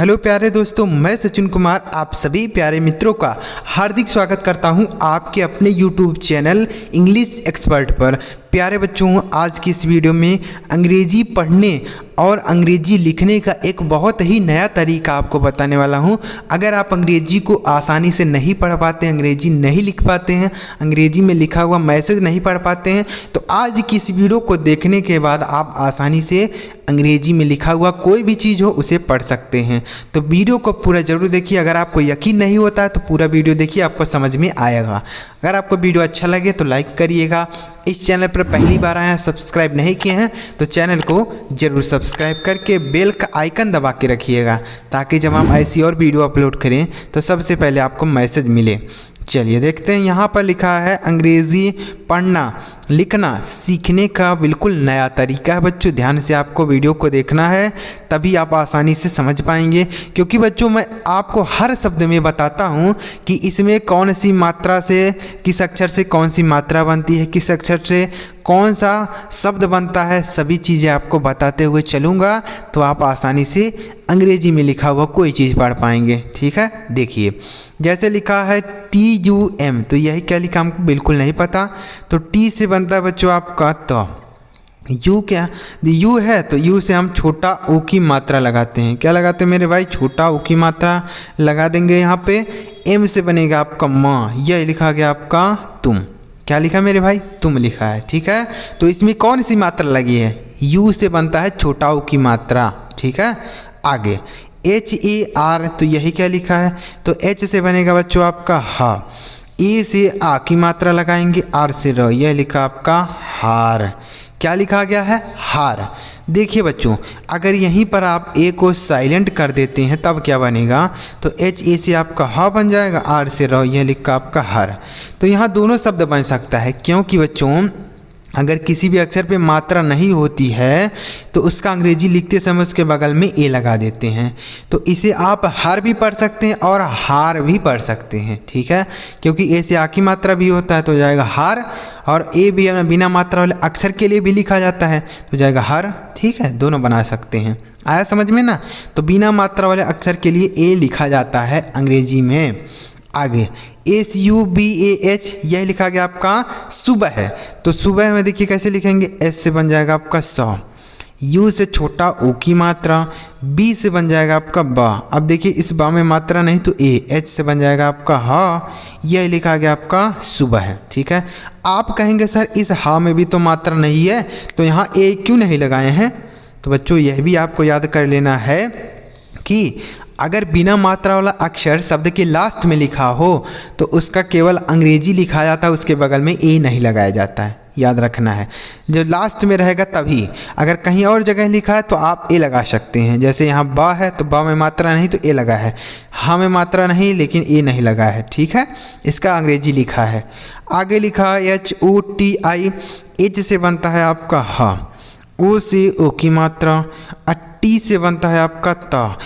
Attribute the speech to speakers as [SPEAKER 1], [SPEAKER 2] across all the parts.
[SPEAKER 1] Hello प्यारे दोस्तों, मैं सचिन कुमार आप सभी प्यारे मित्रों का हार्दिक स्वागत करता हूं आपके अपने यूट्यूब चैनल इंग्लिश एक्सपर्ट पर। प्यारे बच्चों, आज की इस वीडियो में अंग्रेजी पढ़ने और अंग्रेजी लिखने का एक बहुत ही नया तरीका आपको बताने वाला हूं। अगर आप अंग्रेजी को आसानी से नहीं पढ़ पाते, अंग्रेजी नहीं लिख पाते हैं, अंग्रेजी में लिखा हुआ मैसेज नहीं पढ़ पाते हैं, तो आज की इस वीडियो को देखने के बाद आप आसानी से अंग्रेजी में लिखा हुआ कोई भी चीज़ हो उसे पढ़ सकते हैं। तो वीडियो को पूरा जरूर देखिए। अगर आपको यकीन नहीं होता है तो पूरा वीडियो देखिए, आपको समझ में आएगा। अगर आपको वीडियो अच्छा लगे तो लाइक करिएगा। इस चैनल पर पहली बार आए हैं, सब्सक्राइब नहीं किए हैं तो चैनल को जरूर सब्सक्राइब करके बेल का आइकन दबा के रखिएगा, ताकि जब हम ऐसी और वीडियो अपलोड करें तो सबसे पहले आपको मैसेज मिले। चलिए देखते हैं, यहाँ पर लिखा है अंग्रेज़ी पढ़ना लिखना सीखने का बिल्कुल नया तरीका है। बच्चों ध्यान से आपको वीडियो को देखना है, तभी आप आसानी से समझ पाएंगे। क्योंकि बच्चों मैं आपको हर शब्द में बताता हूँ कि इसमें कौन सी मात्रा से, किस अक्षर से कौन सी मात्रा बनती है, किस अक्षर से कौन सा शब्द बनता है, सभी चीज़ें आपको बताते हुए चलूँगा, तो आप आसानी से अंग्रेजी में लिखा हुआ कोई चीज़ पढ़ पाएंगे। ठीक है, देखिए जैसे लिखा है TUM, तो यही क्या लिखा हमको बिल्कुल नहीं पता। तो टी से बनता है बच्चों आपका तो, यू क्या, यू है तो यू से हम छोटा ओ की मात्रा लगाते हैं। क्या लगाते हैं मेरे भाई? छोटा ओ की मात्रा लगा देंगे यहाँ पे। एम से बनेगा आपका माँ, यह लिखा गया आपका तुम। क्या लिखा मेरे भाई? तुम लिखा है। ठीक है, तो इसमें कौन सी मात्रा लगी है? यू से बनता है छोटा ओ की मात्रा। ठीक है, आगे HER, तो यही क्या लिखा है? तो H से बनेगा बच्चों आपका हा। E से आ की मात्रा लगाएंगे, R से र, यह लिखा आपका हार। क्या लिखा गया है? हार। देखिए बच्चों, अगर यहीं पर आप ए को साइलेंट कर देते हैं तब क्या बनेगा? तो HE से आपका हा बन जाएगा, R से र, यह लिखा आपका हर। तो यहाँ दोनों शब्द बन सकता है, क्योंकि बच्चों अगर किसी भी अक्षर पे मात्रा नहीं होती है तो उसका अंग्रेजी लिखते समय उसके बगल में ए लगा देते हैं। तो इसे आप हर भी पढ़ सकते हैं और हार भी पढ़ सकते हैं। ठीक है, क्योंकि ए से आ की मात्रा भी होता है तो जाएगा हार, और ए भी बिना मात्रा वाले अक्षर के लिए भी लिखा जाता है तो जाएगा हर। ठीक है, दोनों बना सकते हैं। आया समझ में ना? तो बिना मात्रा वाले अक्षर के लिए ए लिखा जाता है अंग्रेजी में। आगे SUBAH, यह लिखा गया आपका सुबह है। तो सुबह में देखिए कैसे लिखेंगे? S से बन जाएगा आपका सौ, U से छोटा ओ की मात्रा, B से बन जाएगा आपका बा। अब देखिए इस बा में मात्रा नहीं तो A, H से बन जाएगा आपका हा, यह लिखा गया आपका सुबह है। ठीक है, आप कहेंगे सर इस हा में भी तो मात्रा नहीं है तो यहाँ A क्यों नहीं लगाए हैं? तो बच्चों यह भी आपको याद कर लेना है कि अगर बिना मात्रा वाला अक्षर शब्द के लास्ट में लिखा हो तो उसका केवल अंग्रेजी लिखा जाता है, उसके बगल में ए नहीं लगाया जाता है। याद रखना है, जो लास्ट में रहेगा तभी। अगर कहीं और जगह लिखा है तो आप ए लगा सकते हैं। जैसे यहाँ बा है तो बा में मात्रा नहीं तो ए लगा है, हा में मात्रा नहीं लेकिन ए नहीं लगा है। ठीक है, इसका अंग्रेजी लिखा है। आगे लिखा है HOTI, एच से बनता है आपका हा, ओ से ओ की मात्रा, टी से बनता है आपका ता।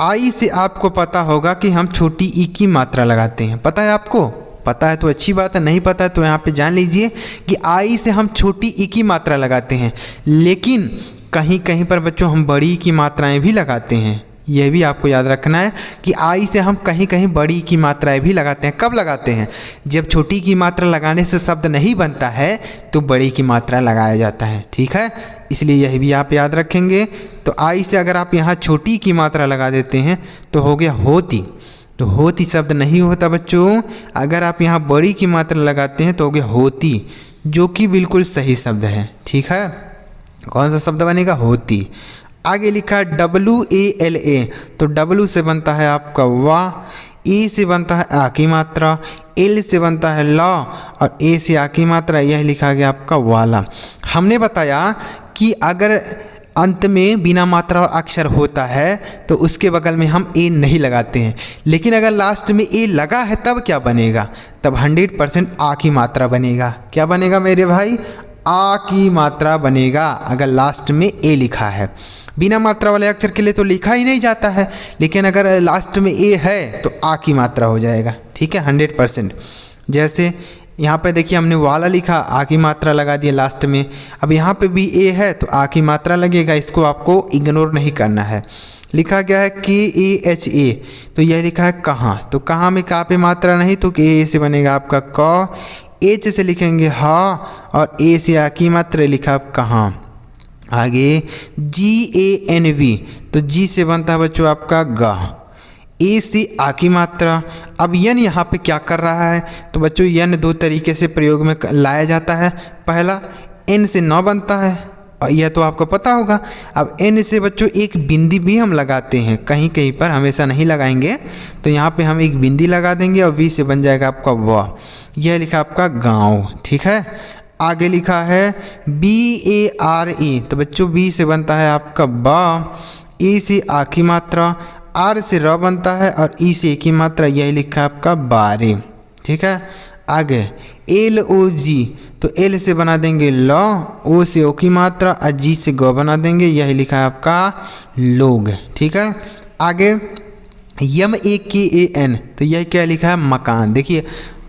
[SPEAKER 1] आई से आपको पता होगा कि हम छोटी ई की मात्रा लगाते हैं। पता है आपको? पता है तो अच्छी बात है, नहीं पता है तो यहाँ पे जान लीजिए कि आई से हम छोटी ई की मात्रा लगाते हैं, लेकिन कहीं कहीं पर बच्चों हम बड़ी की मात्राएं भी लगाते हैं। यह भी आपको याद रखना है कि आई से हम कहीं कहीं बड़ी की मात्राएं भी लगाते हैं। कब लगाते हैं? जब छोटी की मात्रा लगाने से शब्द नहीं बनता है तो बड़ी की मात्रा लगाया जाता है। ठीक है, इसलिए यह भी आप याद रखेंगे। तो आई से अगर आप यहाँ छोटी की मात्रा लगा देते हैं तो हो गया होती, तो होती शब्द नहीं होता बच्चों। अगर आप यहाँ बड़ी की मात्रा लगाते हैं तो हो गया होती, जो कि बिल्कुल सही शब्द है। ठीक है, कौन सा शब्द बनेगा? होती। आगे लिखा है WALA, तो W से बनता है आपका वाह, E से बनता है आ की मात्रा, L से बनता है ला, और A से आ की मात्रा, यह लिखा गया आपका वाला। हमने बताया कि अगर अंत में बिना मात्रा और अक्षर होता है तो उसके बगल में हम ए नहीं लगाते हैं, लेकिन अगर लास्ट में ए लगा है तब क्या बनेगा? तब 100% आ की मात्रा बनेगा। क्या बनेगा मेरे भाई? आ की मात्रा बनेगा अगर लास्ट में ए लिखा है। बिना मात्रा वाले अक्षर के लिए तो लिखा ही नहीं जाता है, लेकिन अगर लास्ट में ए है तो आ की मात्रा हो जाएगा। ठीक है, 100%। जैसे यहाँ पे देखिए हमने वाला लिखा, आ की मात्रा लगा दिया लास्ट में। अब यहाँ पे भी ए है तो आ की मात्रा लगेगा, इसको आपको इग्नोर नहीं करना है। लिखा गया है KAHA, तो यह लिखा है कहाँ। तो कहाँ में का पे मात्रा नहीं, तो KA से बनेगा आपका क, H से लिखेंगे हा, और A से आ की मात्रा लिखा आप कहाँ। आगे GANV, तो G से बनता है बच्चों आपका गा, ए से आ की मात्रा। अब यन यहाँ पे क्या कर रहा है, तो बच्चों यन दो तरीके से प्रयोग में लाया जाता है। पहला एन से न बनता है, और यह तो आपको पता होगा। अब एन से बच्चों एक बिंदी भी हम लगाते हैं, कहीं कहीं पर, हमेशा नहीं लगाएंगे। तो यहाँ पे हम एक बिंदी लगा देंगे और वी से बन जाएगा आपका व, यह लिखा आपका गाँव। ठीक है, आगे लिखा है BARE, तो बच्चों बी से बनता है आपका बा, ए से आ की मात्रा, आर से र बनता है, और ई से ए की मात्रा, यही लिखा है आपका बारे। ठीक है, आगे LOG, तो एल से बना देंगे ल, ओ से ओ की मात्रा, और जी से ग बना देंगे, यही लिखा है आपका लोग। ठीक है, आगे MAKAN, तो यह क्या लिखा है मकान। देखिए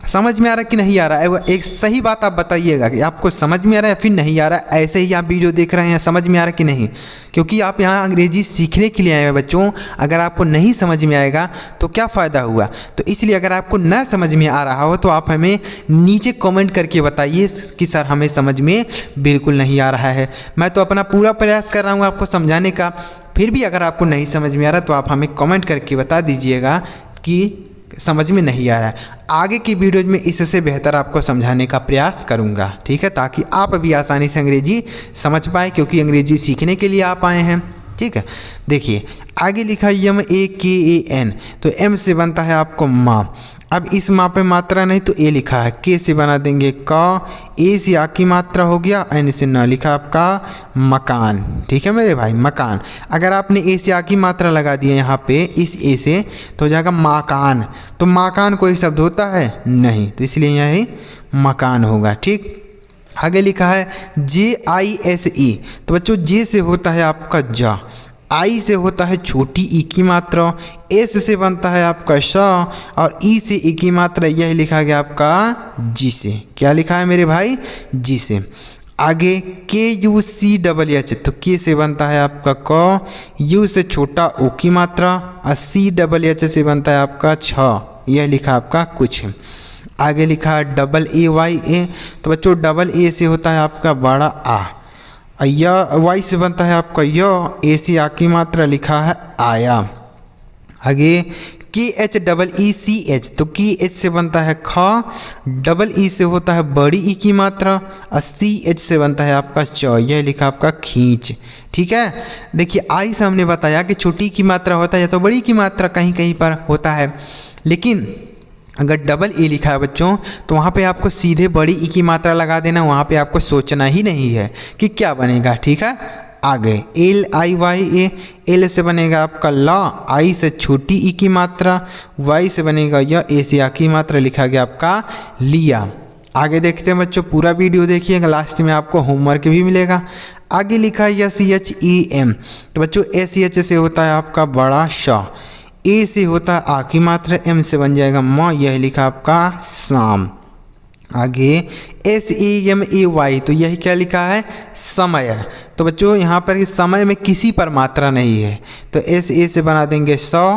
[SPEAKER 1] समझ में आ रहा है कि नहीं आ रहा है, एक सही बात आप बताइएगा कि आपको समझ में आ रहा है या फिर नहीं आ रहा है। ऐसे ही आप वीडियो देख रहे हैं, समझ में आ रहा है कि नहीं, क्योंकि आप यहाँ अंग्रेजी सीखने के लिए आए हैं बच्चों। अगर आपको नहीं समझ में आएगा तो क्या फ़ायदा हुआ। तो इसलिए अगर आपको न समझ में आ रहा हो तो आप हमें नीचे कमेंट करके बताइए कि सर हमें समझ में बिल्कुल नहीं आ रहा है। मैं तो अपना पूरा प्रयास कर रहा हूँ आपको समझाने का, फिर भी अगर आपको नहीं समझ में आ रहा तो आप हमें कमेंट करके बता दीजिएगा कि समझ में नहीं आ रहा है। आगे की वीडियोज में इससे बेहतर आपको समझाने का प्रयास करूंगा। ठीक है, ताकि आप भी आसानी से अंग्रेजी समझ पाए, क्योंकि अंग्रेजी सीखने के लिए आप आए हैं। ठीक है, देखिए आगे लिखा MAKAN, तो M से बनता है आपको माँ। अब इस माँ पे मात्रा नहीं तो ए लिखा है, के से बना देंगे क, ए से आ की मात्रा हो गया, एन से न लिखा आपका मकान। ठीक है मेरे भाई, मकान। अगर आपने ए से आ की मात्रा लगा दी है यहाँ पे इस ए से, तो हो जाएगा माकान। तो माकान कोई शब्द होता है नहीं, तो इसलिए यही मकान होगा। ठीक, आगे लिखा है JISE, तो बच्चों जे से होता है आपका जा, आई से होता है छोटी ई की मात्रा, एस से बनता है आपका श, और ई से ई की मात्रा, यह लिखा गया आपका जी से। क्या लिखा है मेरे भाई, जी से। आगे KUCHH, तो के से बनता है आपका क, यू से छोटा ओ की मात्रा, और CHH से बनता है आपका छ, यह लिखा आपका कुछ। आगे लिखा है AAYA, तो बच्चों डबल ए से होता है आपका बड़ा आ, या वाई से बनता है आपका य, ए से आ की मात्रा लिखा है आया। आगे KHEECH, तो की एच से बनता है ख, डबल ई से होता है बड़ी ई की मात्रा, और CH से बनता है आपका च, यह लिखा आपका खींच। ठीक है, देखिए आई से हमने बताया कि छोटी की मात्रा होता है या तो बड़ी की मात्रा कहीं कहीं पर होता है, लेकिन अगर डबल ए लिखा है बच्चों तो वहाँ पे आपको सीधे बड़ी ई की मात्रा लगा देना, वहाँ पे आपको सोचना ही नहीं है कि क्या बनेगा। ठीक है, आगे LIYA, एल से बनेगा आपका ला, आई से छोटी ई की मात्रा, वाई से बनेगा या, ए से आ की मात्रा, लिखा गया आपका लिया। आगे देखते हैं बच्चों, पूरा वीडियो देखिएगा, लास्ट में आपको होमवर्क भी मिलेगा। आगे लिखा है SHEM, तो बच्चों SH से होता है आपका बड़ा श, ए से होता है आ की मात्रा, एम से बन जाएगा म, यह लिखा आपका शाम। आगे SAMAY, तो यही क्या लिखा है समय। तो बच्चों यहाँ पर समय में किसी पर मात्रा नहीं है, तो SA से बना देंगे 100,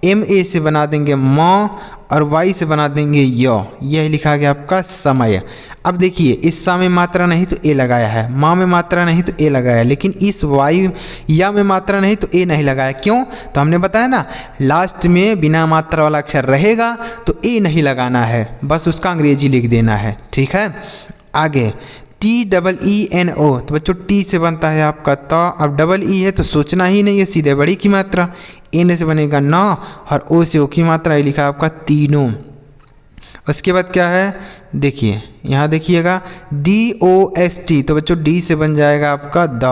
[SPEAKER 1] MA से बना देंगे म, और Y से बना देंगे य, यह लिखा गया आपका समय। अब देखिए इस सा में मात्रा नहीं तो ए लगाया है, माँ में मात्रा नहीं तो ए लगाया, लेकिन इस वाई या में मात्रा नहीं तो ए नहीं लगाया। क्यों, तो हमने बताया ना लास्ट में बिना मात्रा वाला अक्षर रहेगा तो ए नहीं लगाना है, बस उसका अंग्रेजी लिख देना है। ठीक है, आगे TEENO, तो बच्चों टी से बनता है आपका त, अब डबल ई है तो सोचना ही नहीं है, सीधे बड़ी की मात्रा, एन से बनेगा न, और ओ से ओ की मात्रा, ये लिखा आपका तीनों। उसके बाद क्या है, देखिए यहाँ देखिएगा DOST, तो बच्चों डी से बन जाएगा आपका द,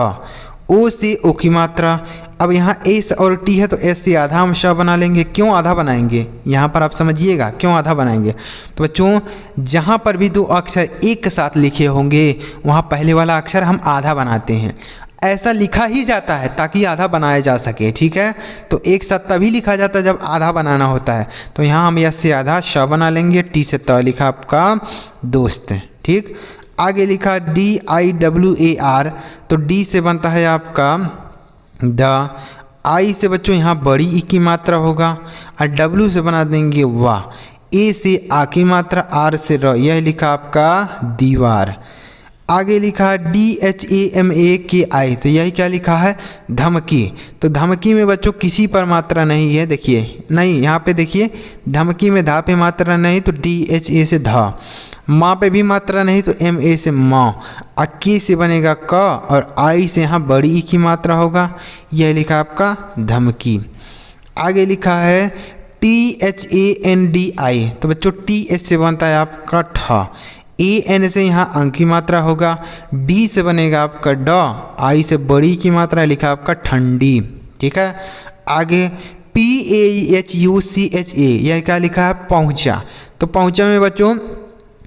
[SPEAKER 1] ओ से ओ की मात्रा। अब यहाँ एस और टी है तो एस से आधा हम श बना लेंगे। क्यों आधा बनाएंगे, यहाँ पर आप समझिएगा क्यों आधा बनाएंगे। तो बच्चों जहाँ पर भी दो अक्षर एक साथ लिखे होंगे वहाँ पहले वाला अक्षर हम आधा बनाते हैं, ऐसा लिखा ही जाता है ताकि आधा बनाया जा सके। ठीक है, तो एक साथ तभी लिखा जाता है जब आधा बनाना होता है। तो यहाँ हम एस से आधा श बना लेंगे, टी से त लिखा आपका दोस्त। ठीक, आगे लिखा DIWAR, तो डी से बनता है आपका द, आई से बच्चों यहाँ बड़ी ई की मात्रा होगा और डब्ल्यू से बना देंगे वाह। ए से आ की मात्रा, आर से र, यह लिखा आपका दीवार। आगे लिखा है DHAMAKI, तो यही क्या लिखा है धमकी। तो धमकी में बच्चों किसी पर मात्रा नहीं है, देखिए नहीं, यहाँ पे देखिए धमकी में धा पे मात्रा नहीं तो DHA से धा, माँ पे भी मात्रा नहीं तो MA से माँ, अक्की से बनेगा क और आई से यहाँ बड़ी ई की मात्रा होगा, यह लिखा आपका धमकी। आगे लिखा है THANDI, तो बच्चों TH से बनता है आपका ठ, AN से यहाँ अंक की मात्रा होगा, D से बनेगा आपका ड, आई से बड़ी की मात्रा लिखा आपका ठंडी। ठीक है, आगे PAHUCHA, यह क्या लिखा है पहुँचा। तो पहुँचा में बच्चों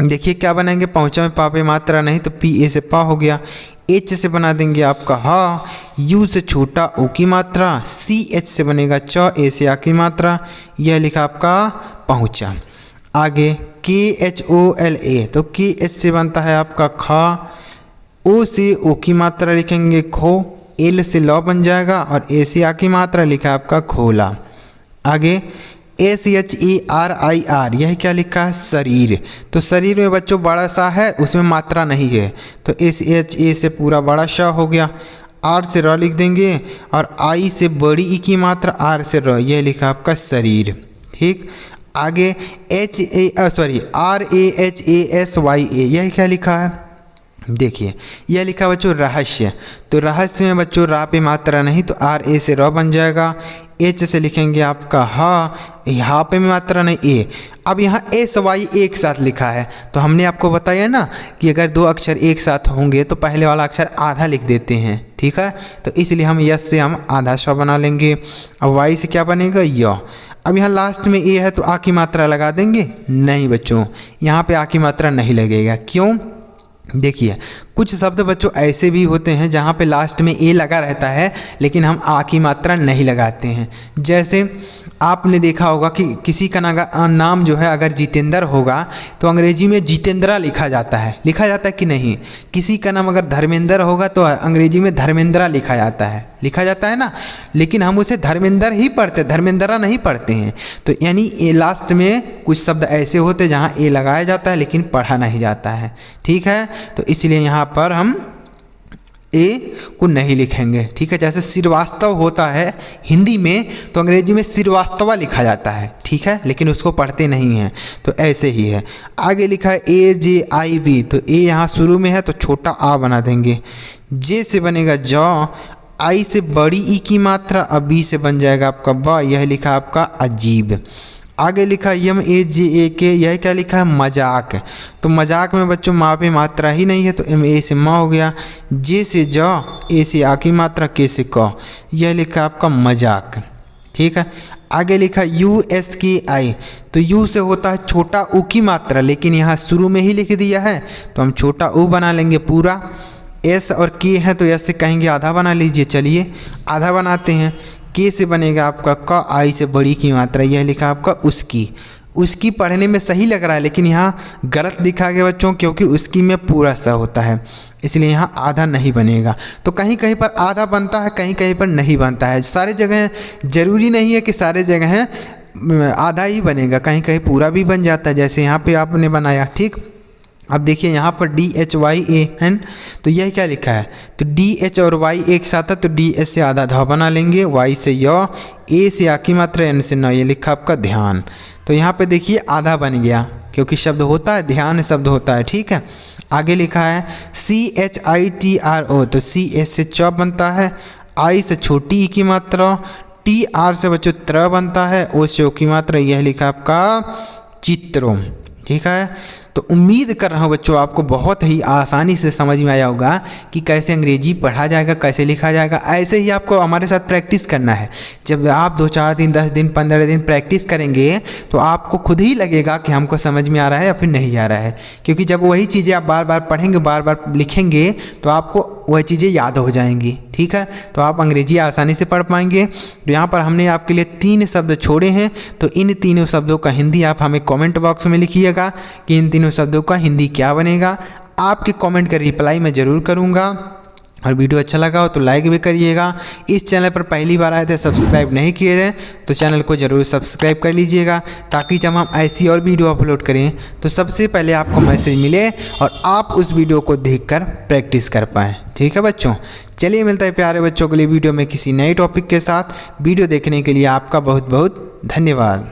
[SPEAKER 1] देखिए क्या बनाएंगे, पहुँचा में पा पे मात्रा नहीं तो PA से पा हो गया, H से बना देंगे आपका हा, U से छोटा ओ की मात्रा, CH से बनेगा च, A से आ की मात्रा, यह लिखा आपका पहुँचा। आगे KHOLA, तो KH से बनता है आपका खा, O से ओ की मात्रा लिखेंगे खो, L से लौ बन जाएगा और A से आ की मात्रा लिखा है आपका खोला। आगे SHERIR, यह क्या लिखा है शरीर। तो शरीर में बच्चों बड़ा सा है, उसमें मात्रा नहीं है तो SHA से पूरा बड़ा श हो गया, R से र लिख देंगे और I से बड़ी ई की मात्रा, R से र, यह लिखा आपका शरीर। ठीक, आगे RAHASYA, यह क्या लिखा है देखिए, यह लिखा बच्चों रहस्य। तो रहस्य में बच्चों रा पे मात्रा नहीं तो RA से र बन जाएगा, H से लिखेंगे आपका हा, यहाँ पे मात्रा नहीं A। अब यहाँ SY एक साथ लिखा है तो हमने आपको बताया ना कि अगर दो अक्षर एक साथ होंगे तो पहले वाला अक्षर आधा लिख देते हैं। ठीक है, तो इसलिए हम यस से हम आधा श बना लेंगे। अब Y से क्या बनेगा य। अब यहाँ लास्ट में A है तो आ की मात्रा लगा देंगे, नहीं बच्चों यहाँ पे आ की मात्रा नहीं लगेगा। क्यों, देखिए कुछ शब्द बच्चों ऐसे भी होते हैं जहाँ पे लास्ट में ए लगा रहता है लेकिन हम आ की मात्रा नहीं लगाते हैं। जैसे आपने देखा होगा कि किसी का नाम जो है अगर जितेंद्र होगा तो अंग्रेजी में जितेंद्रा लिखा जाता है कि नहीं। किसी का नाम अगर धर्मेंद्र होगा तो अंग्रेजी में धर्मेंद्रा लिखा जाता है ना, लेकिन हम उसे धर्मेंद्र ही पढ़ते, धर्मेंद्रा नहीं पढ़ते हैं। तो यानी ए लास्ट में कुछ शब्द ऐसे होते हैं जहाँ ए लगाया जाता है लेकिन पढ़ा नहीं जाता है। ठीक है, तो इसलिए यहाँ पर हम ए को नहीं लिखेंगे। ठीक है, जैसे श्रीवास्तव होता है हिंदी में तो अंग्रेजी में श्रीवास्तवा लिखा जाता है। ठीक है, लेकिन उसको पढ़ते नहीं हैं, तो ऐसे ही है। आगे लिखा है AJIB, तो ए यहाँ शुरू में है तो छोटा आ बना देंगे, जे से बनेगा ज, आई से बड़ी ई की मात्रा, अब बी से बन जाएगा आपका ब, यह लिखा आपका अजीब। आगे लिखा MAJAK, यह क्या लिखा है मजाक। तो मजाक में बच्चों माँ पे मात्रा ही नहीं है तो MA से माँ हो गया, जे से ज, ए से आ की मात्रा, के से क, यह लिखा आपका मजाक। ठीक है, आगे लिखा USKI, तो U से होता है छोटा ऊ की मात्रा लेकिन यहाँ शुरू में ही लिख दिया है तो हम छोटा ऊ बना लेंगे पूरा। S और K है तो S से कहेंगे आधा बना लीजिए, चलिए आधा बनाते हैं। के से बनेगा आपका क, आई से बड़ी की मात्रा, यह लिखा आपका उसकी पढ़ने में सही लग रहा है लेकिन यहाँ गलत लिखा गया बच्चों, क्योंकि उसकी में पूरा सा होता है इसलिए यहाँ आधा नहीं बनेगा। तो कहीं कहीं पर आधा बनता है, कहीं कहीं पर नहीं बनता है। सारे जगह ज़रूरी नहीं है कि सारे जगह आधा ही बनेगा, कहीं कहीं पूरा भी बन जाता है जैसे यहाँ पे आपने बनाया। ठीक, अब देखिए यहाँ पर DHYAN, तो यह क्या लिखा है, तो DH और Y एक साथ है तो DS से आधा धा बना लेंगे, Y से य, A से आ की मात्रा, N से न, ये लिखा आपका ध्यान। तो यहाँ पे देखिए आधा बन गया क्योंकि शब्द होता है ध्यान शब्द होता है। ठीक है, आगे लिखा है CHITRO, तो CH से च बनता है, I से छोटी ई की मात्रा, TR से बच्चों त्र बनता है, O से ओ की मात्रा, यह लिखा आपका चित्रों। ठीक है, तो उम्मीद कर रहा हूँ बच्चों आपको बहुत ही आसानी से समझ में आया होगा कि कैसे अंग्रेजी पढ़ा जाएगा, कैसे लिखा जाएगा। ऐसे ही आपको हमारे साथ प्रैक्टिस करना है। जब आप 2-4 दिन 10 दिन 15 दिन प्रैक्टिस करेंगे तो आपको खुद ही लगेगा कि हमको समझ में आ रहा है या फिर नहीं आ रहा है, क्योंकि जब वही चीज़ें आप बार बार पढ़ेंगे, बार बार लिखेंगे तो आपको वह चीज़ें याद हो जाएंगी। ठीक है, तो आप अंग्रेजी आसानी से पढ़ पाएंगे। तो यहाँ पर हमने आपके लिए 3 शब्द छोड़े हैं, तो इन तीनों शब्दों का हिंदी आप हमें कमेंट बॉक्स में लिखिएगा कि इन तीनों शब्दों का हिंदी क्या बनेगा। आपके कमेंट का रिप्लाई मैं ज़रूर करूँगा। और वीडियो अच्छा लगा हो तो लाइक भी करिएगा। इस चैनल पर पहली बार आए थे, सब्सक्राइब नहीं किए थे तो चैनल को ज़रूर सब्सक्राइब कर लीजिएगा, ताकि जब हम ऐसी और वीडियो अपलोड करें तो सबसे पहले आपको मैसेज मिले और आप उस वीडियो को देखकर प्रैक्टिस कर पाएँ। ठीक है बच्चों, चलिए मिलता है प्यारे बच्चों के लिए वीडियो में किसी नए टॉपिक के साथ। वीडियो देखने के लिए आपका बहुत बहुत धन्यवाद।